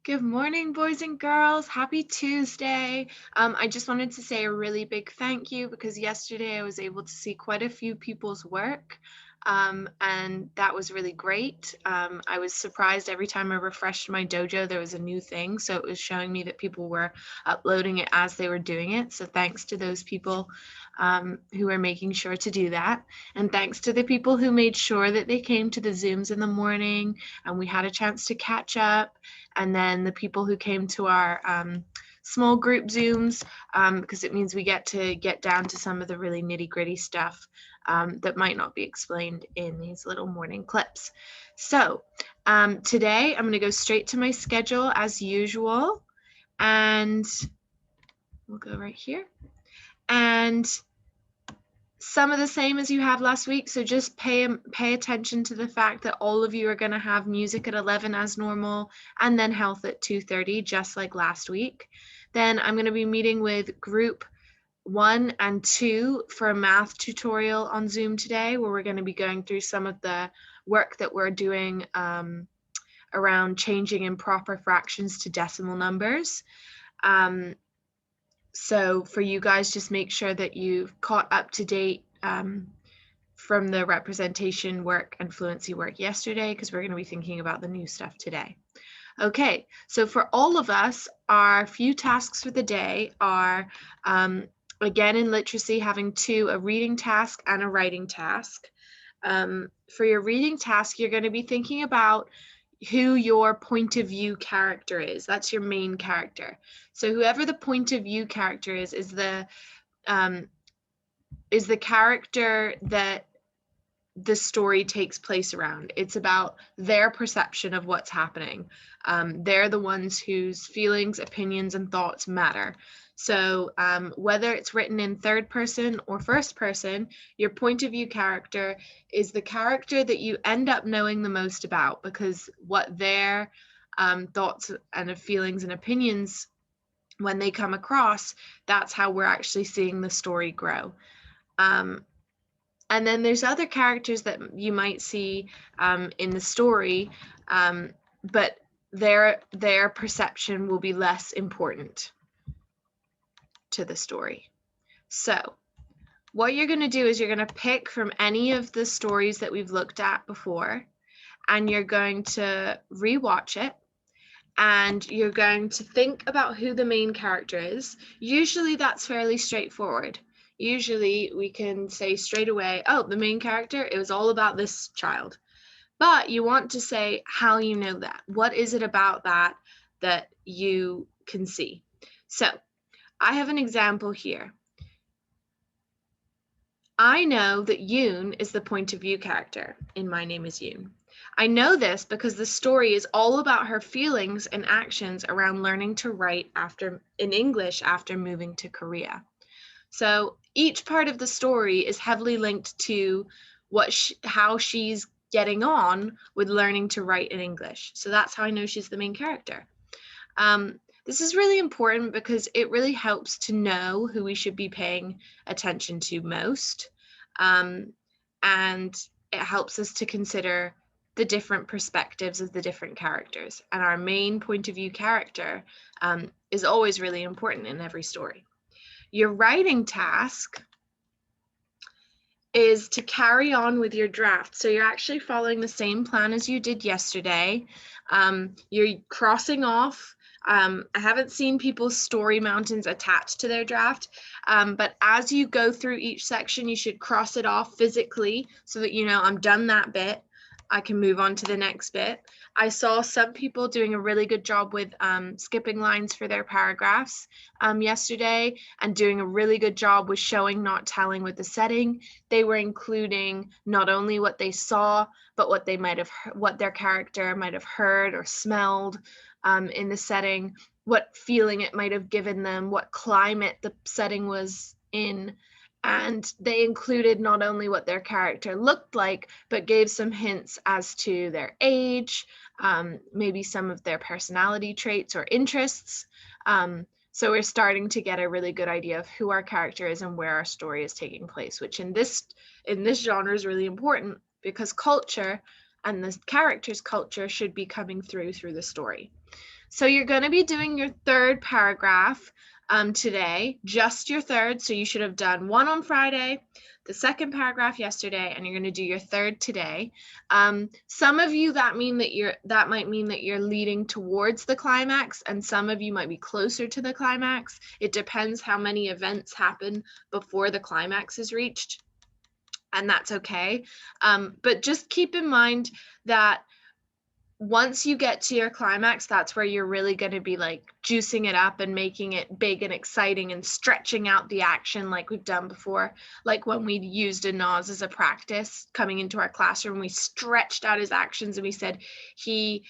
Good morning, boys and girls. Happy Tuesday. I just wanted to say a really big thank you because yesterday I was able to see quite a few people's work, and that was really great. I was surprised every time I refreshed my dojo, there was a new thing. So it was showing me that people were uploading it as they were doing it. So thanks to those people who are making sure to do that. And thanks to the people who made sure that they came to the Zooms in the morning and we had a chance to catch up, and then the people who came to our small group Zooms, because it means we get to get down to some of the really nitty-gritty stuff that might not be explained in these little morning clips. So today I'm going to go straight to my schedule as usual, and we'll go right here. And some of the same as you have last week, so just pay attention to the fact that all of you are going to have music at 11 as normal, and then health at 2:30, just like last week. Then I'm going to be meeting with group 1 and 2 for a math tutorial on Zoom today, where we're going to be going through some of the work that we're doing around changing improper fractions to decimal numbers. So for you guys, just make sure that you've caught up to date from the representation work and fluency work yesterday, because we're going to be thinking about the new stuff today. Okay, so for all of us, our few tasks for the day are, again in literacy, having a reading task and a writing task. For your reading task, you're going to be thinking about who your point of view character is. That's your main character. So whoever the point of view character is the character that the story takes place around. It's about their perception of what's happening. They're the ones whose feelings, opinions, and thoughts matter. So whether it's written in third person or first person, your point of view character is the character that you end up knowing the most about, because what their thoughts and feelings and opinions, when they come across, that's how we're actually seeing the story grow. And then there's other characters that you might see in the story, but their perception will be less important to the story. So what you're going to do is you're going to pick from any of the stories that we've looked at before, and you're going to rewatch it, and you're going to think about who the main character is. Usually that's fairly straightforward. Usually we can say straight away, oh, the main character, it was all about this child. But you want to say how you know that. What is it about that you can see? So I have an example here. I know that Yoon is the point of view character in My Name is Yoon. I know this because the story is all about her feelings and actions around learning to write in English after moving to Korea. So each part of the story is heavily linked to how she's getting on with learning to write in English. So that's how I know she's the main character. This is really important because it really helps to know who we should be paying attention to most. And it helps us to consider the different perspectives of the different characters. And our main point of view character is always really important in every story. Your writing task is to carry on with your draft. So you're actually following the same plan as you did yesterday. You're crossing off. I haven't seen people's story mountains attached to their draft, but as you go through each section, you should cross it off physically so that you know, I'm done that bit. I can move on to the next bit. I saw some people doing a really good job with skipping lines for their paragraphs yesterday, and doing a really good job with showing, not telling with the setting. They were including not only what they saw, but what their character might have heard or smelled in the setting, what feeling it might have given them, what climate the setting was in. And they included not only what their character looked like, but gave some hints as to their age, maybe some of their personality traits or interests. So we're starting to get a really good idea of who our character is and where our story is taking place, which in this genre is really important, because culture and the character's culture should be coming through the story. So you're going to be doing your third paragraph today, just your third. So you should have done one on Friday, the second paragraph yesterday, and you're going to do your third today. Some of you that might mean that you're leading towards the climax, and some of you might be closer to the climax. It depends how many events happen before the climax is reached, and that's okay. But just keep in mind that once you get to your climax, that's where you're really going to be like juicing it up and making it big and exciting and stretching out the action like we've done before. Like when we used a Nas as a practice coming into our classroom, we stretched out his actions and we said he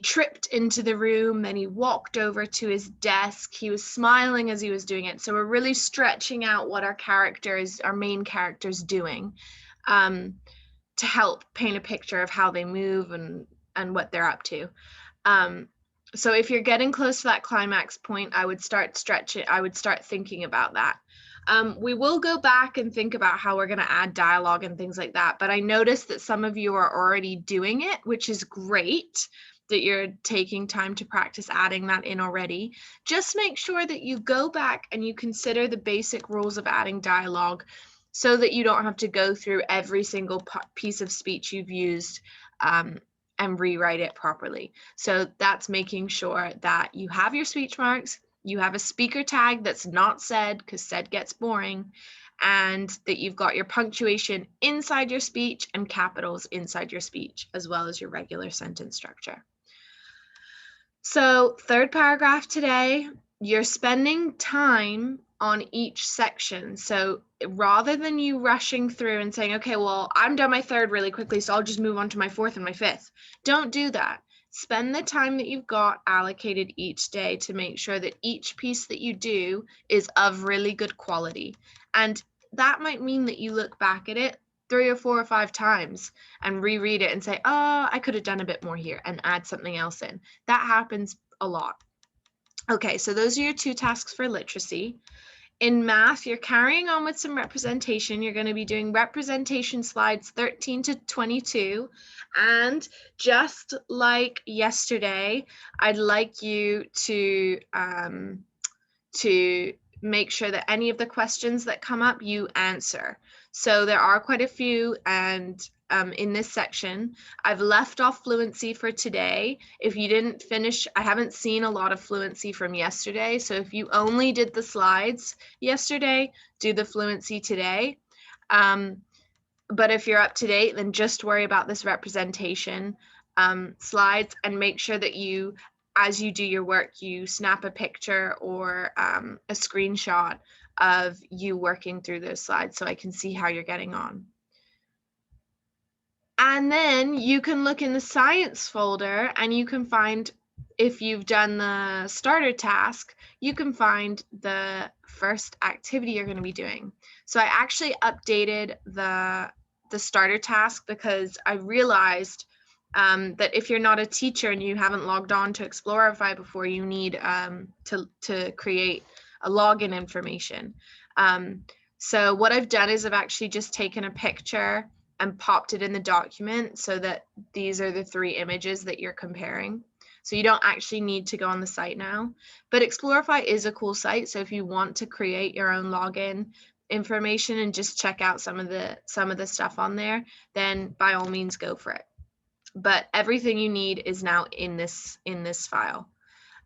tripped into the room, then he walked over to his desk, he was smiling as he was doing it. So we're really stretching out what our main character is doing. To help paint a picture of how they move and what they're up to. So if you're getting close to that climax point, I would start stretching. I would start thinking about that. We will go back and think about how we're going to add dialogue and things like that. But I noticed that some of you are already doing it, which is great that you're taking time to practice adding that in already. Just make sure that you go back and you consider the basic rules of adding dialogue, so that you don't have to go through every single piece of speech you've used and rewrite it properly. So that's making sure that you have your speech marks, you have a speaker tag that's not said, because said gets boring, and that you've got your punctuation inside your speech and capitals inside your speech, as well as your regular sentence structure. So third paragraph today, you're spending time on each section. So rather than you rushing through and saying, okay, well, I'm done my third really quickly, so I'll just move on to my fourth and my fifth. Don't do that. Spend the time that you've got allocated each day to make sure that each piece that you do is of really good quality. And that might mean that you look back at it 3 or 4 or 5 times and reread it and say, oh, I could have done a bit more here, and add something else in. That happens a lot. Okay, so those are your 2 tasks for literacy. In math, you're carrying on with some representation. You're going to be doing representation slides 13 to 22. And just like yesterday, I'd like you to make sure that any of the questions that come up, you answer. So there are quite a few, and in this section, I've left off fluency for today. If you didn't finish, I haven't seen a lot of fluency from yesterday. So if you only did the slides yesterday, do the fluency today. But if you're up to date, then just worry about this representation slides, and make sure that you, as you do your work, you snap a picture or a screenshot of you working through those slides so I can see how you're getting on. And then you can look in the science folder and you can find, if you've done the starter task, you can find the first activity you're going to be doing. So I actually updated the starter task because I realized that if you're not a teacher and you haven't logged on to Explorify before, you need to create a login information. So what I've done is I've actually just taken a picture and popped it in the document so that these are the 3 images that you're comparing. So you don't actually need to go on the site now. But Explorify is a cool site, so if you want to create your own login information and just check out some of the stuff on there, then by all means go for it. But everything you need is now in this file.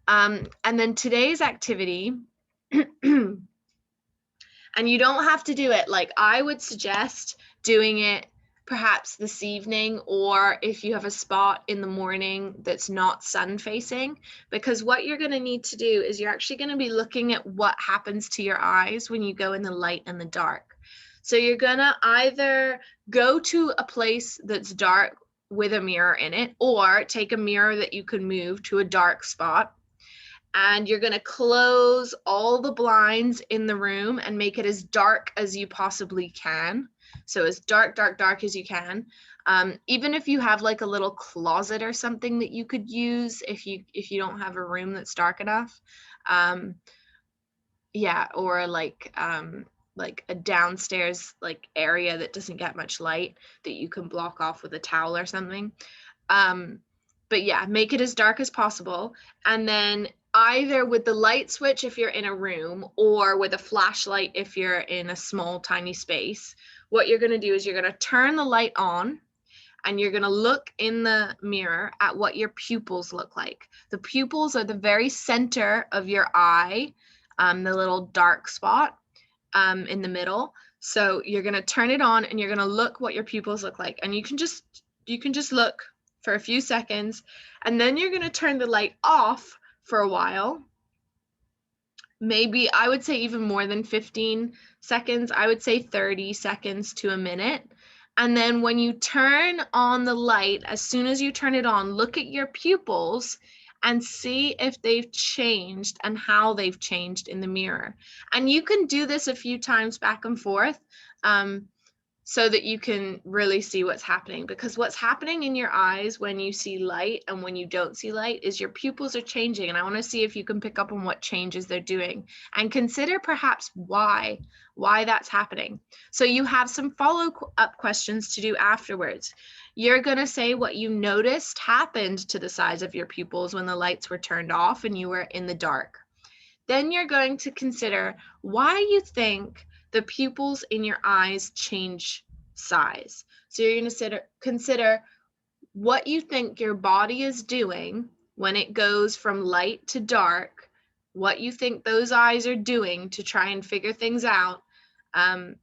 And then today's activity, and you don't have to do it, like I would suggest doing it perhaps this evening, or if you have a spot in the morning that's not sun facing, because what you're going to need to do is you're actually going to be looking at what happens to your eyes when you go in the light and the dark. So you're going to either go to a place that's dark with a mirror in it, or take a mirror that you can move to a dark spot, and you're going to close all the blinds in the room and make it as dark as you possibly can. So as dark as you can. Even if you have like a little closet or something that you could use if you don't have a room that's dark enough. Yeah, or like like a downstairs like area that doesn't get much light that you can block off with a towel or something. But yeah, make it as dark as possible. And then either with the light switch if you're in a room, or with a flashlight if you're in a small, tiny space, what you're going to do is you're going to turn the light on, and you're going to look in the mirror at what your pupils look like. The pupils are the very center of your eye, the little dark spot in the middle. So you're going to turn it on and you're going to look what your pupils look like. And you can just look for a few seconds, and then you're going to turn the light off for a while. Maybe I would say even more than 15 seconds. I would say 30 seconds to a minute. And then when you turn on the light, as soon as you turn it on, look at your pupils and see if they've changed and how they've changed in the mirror. And you can do this a few times back and forth, so that you can really see what's happening. Because what's happening in your eyes when you see light and when you don't see light is your pupils are changing. And I want to see if you can pick up on what changes they're doing and consider perhaps why that's happening. So you have some follow-up questions to do afterwards. You're going to say what you noticed happened to the size of your pupils when the lights were turned off and you were in the dark. Then you're going to consider why you think the pupils in your eyes change size. So you're going to consider what you think your body is doing when it goes from light to dark, what you think those eyes are doing to try and figure things out, how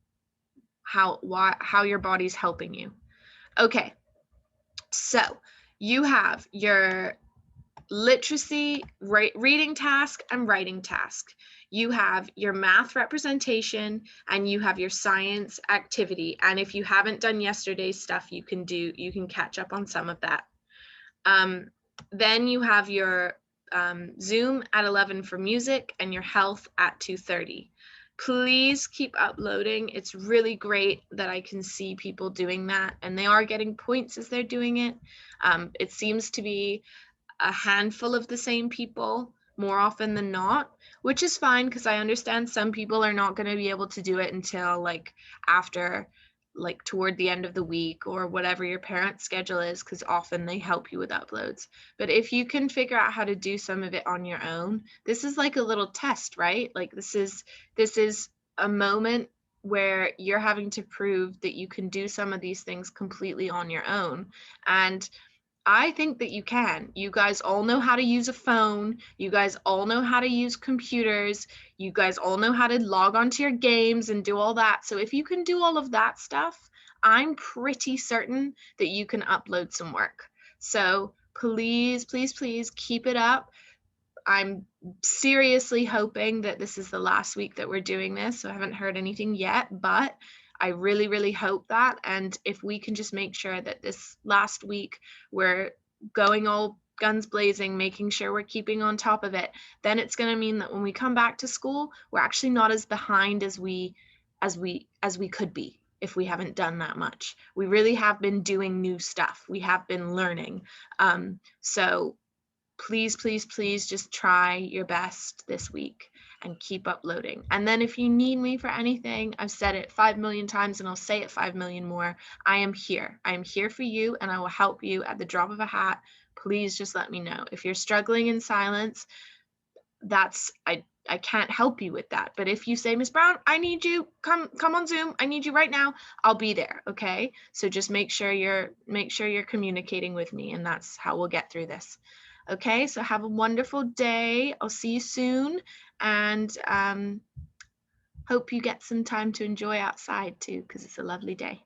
your body's helping you. Okay, so you have your literacy reading task and writing task. You have your math representation, and you have your science activity. And if you haven't done yesterday's stuff, you can catch up on some of that. Then you have your Zoom at 11 for music, and your health at 2:30. Please keep uploading. It's really great that I can see people doing that, and they are getting points as they're doing it. It seems to be a handful of the same people more often than not, which is fine, because I understand some people are not going to be able to do it until like after, like toward the end of the week or whatever your parents' schedule is, because often they help you with uploads. But if you can figure out how to do some of it on your own, this is like a little test, right? Like this is a moment where you're having to prove that you can do some of these things completely on your own. And I think that you can. You guys all know how to use a phone. You guys all know how to use computers. You guys all know how to log onto your games and do all that. So if you can do all of that stuff, I'm pretty certain that you can upload some work. So please, please, please keep it up. I'm seriously hoping that this is the last week that we're doing this. So I haven't heard anything yet, but I really, really hope that. And if we can just make sure that this last week we're going all guns blazing, making sure we're keeping on top of it, then it's going to mean that when we come back to school, we're actually not as behind as we could be if we haven't done that much. We really have been doing new stuff. We have been learning. So please, please, please just try your best this week and keep uploading. And then if you need me for anything, I've said it 5 million times and I'll say it 5 million more. I am here. I am here for you, and I will help you at the drop of a hat. Please just let me know. If you're struggling in silence, I can't help you with that. But if you say, Miss Brown, I need you, come on Zoom, I need you right now, I'll be there. Okay. So just make sure you're communicating with me, and that's how we'll get through this. Okay, so have a wonderful day. I'll see you soon, and hope you get some time to enjoy outside too, because it's a lovely day.